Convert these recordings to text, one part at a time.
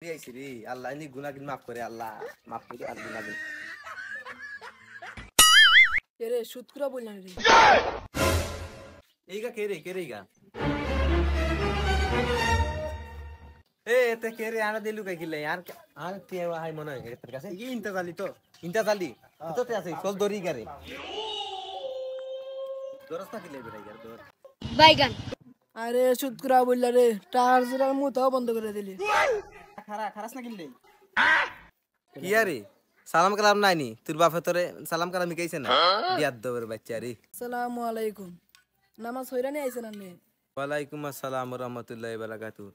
আইছি রে আল্লাহ নি গুনাহগার মাফ করে আল্লাহ মাফ করে আর গুনাহগার এরে সুতকুরা বললাম রে এইগা কে রে এইগা এ এতে কে রে আনা দিলু কাইলে আর আর তে হাই মনে হয় তোর কাছে কি ইন্তা জালি তো তে আছে চল দরি গারে দরস্তা কিলে বেড়াই গার দর বাইগান আরে সুতকুরা বললা রে টার্জার মুতাও বন্ধ করে দিলি খারাস না কিনলে কি আরে সালাম কালাম নাইনি তোর বাপে তোরে সালাম কালাম শিখাইছে না বিয়াদ দবের বাচ্চা রে আসসালামু আলাইকুম নামাজ হইরানি আইছেন আপনি ওয়ালাইকুম আসসালাম ওয়া রাহমাতুল্লাহি ওয়া বারাকাতুহু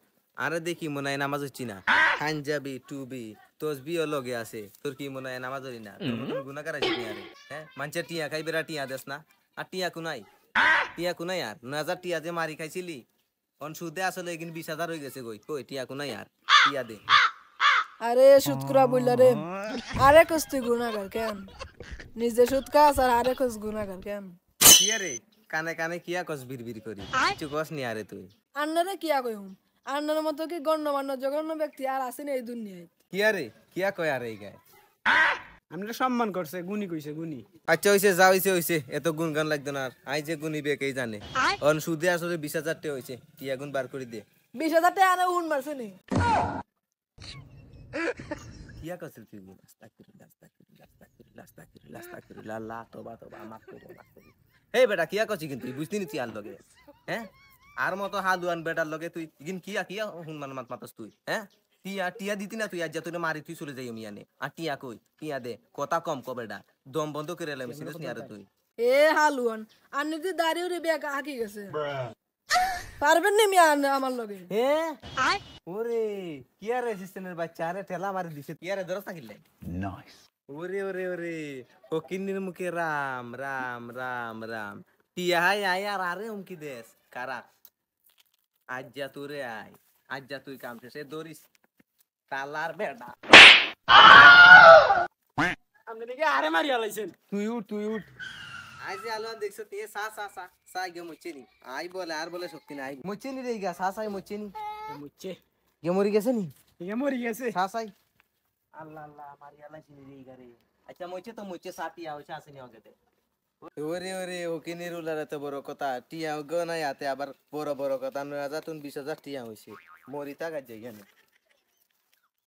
আরে দেখি মনে হয় নামাজ হচ্ছি না পাঞ্জাবি টুবি তসবি ও লগে আছে তোর কি মনে হয় নামাজ হই না তোর মতন গুনাহগার আছিস না রে হ্যাঁ মানছে টিয়া খাই বেরা টিয়া দেস না আর টিয়া কুনাই আর 9000 টিয়া যে মারি খাইছিলি অন সুদে আসলে এগিন 20000 হয়ে গেছে কই টিয়া কুনাই আর টিয়া দে আরে সুতকুরা বললা রে আরে কস্তি গুনাহগার কেন নিজে সুদ খাস আর আরে কস গুনাহগার কেন কি রে কানে কানে কিয়া কস বিড়বিড় করি কিছু কস নি আরে তুই আন্নারে কিয়া কইম আন্নার মতো কি গণ্যমান্য জঘন্য ব্যক্তি আর আছেন এই দুনিয়ায় কিয়া কয় আরে এই গায় আমরা সম্মান করছে গুনি কইছে গুনি আচ্ছা হইছে এত গুণ গান লাগতো না আর আই যে গুনিবে কে জানে অন সুদে আসলে 20000 টাকা হইছে টিয়া গুণ বার করে দে 20,000 টাকা আরে উন মারছে নি কিয়া কসল তুই আস্তাগফিরুল্লাহ আল্লাহ তওবা মাফ করে এই বেটা কিয়া কছি কিন্তু বুঝতি নি তুই আর লগে হ্যাঁ আর মতো হালুয়ান বেটার লগে তুই ইগিন কিয়া হুনমান মাতমাতাস তুই হ্যাঁ টিয়া দিতি না তুই আজ তুই মারি তুই চলে যাই মিয়ানে আর টিয়া কই টিয়া দে কথা কম ক বেটা দম বন্ধ করে এলাম সিরিয়াস নি আর তুই এ হালুয়ান আন্নি দি দাড়িও রে বেকা হাকি গেছে পারবেন নি মিয়া আমার লগে হ্যাঁ ওরে কিয়া রেজিস্ট্রেশনের বাচ্চা আরে ঠেলা মারি দিছে কিয়া রে দরস থাকিলে নাইস ওরে ফকিন্নির মুখে রাম টিয়া হাই আয় আর আরে উমকি দেশ কারা আজ যা তোরে আয় আজ যা তুই কাম শেষে দরিস তালার বেটা আপনি নাকি আরে মারিয়া লাইছেন তুই উঠ আই যে আলো দেখছ তে সা গে মুচেনি আই বলে আর বলে শক্তি নাই মুচেনি রে গা সাই মুচেনি মুচ্ছে গে মরি গেছে নি ইয়া মরি গেছে সাই আল্লাহ মারিয়া লাইছিনি রে গারে আচ্ছা মুচে সাটিয়া হইছে আসেনি আগেতে ওরে ওকে নিরুলার এত বড় কথা টিয়া গো নাই হাতে আবার বড় কথা 9000 তুমি 20000 টিয়া হইছে মরি তা গাজ যাই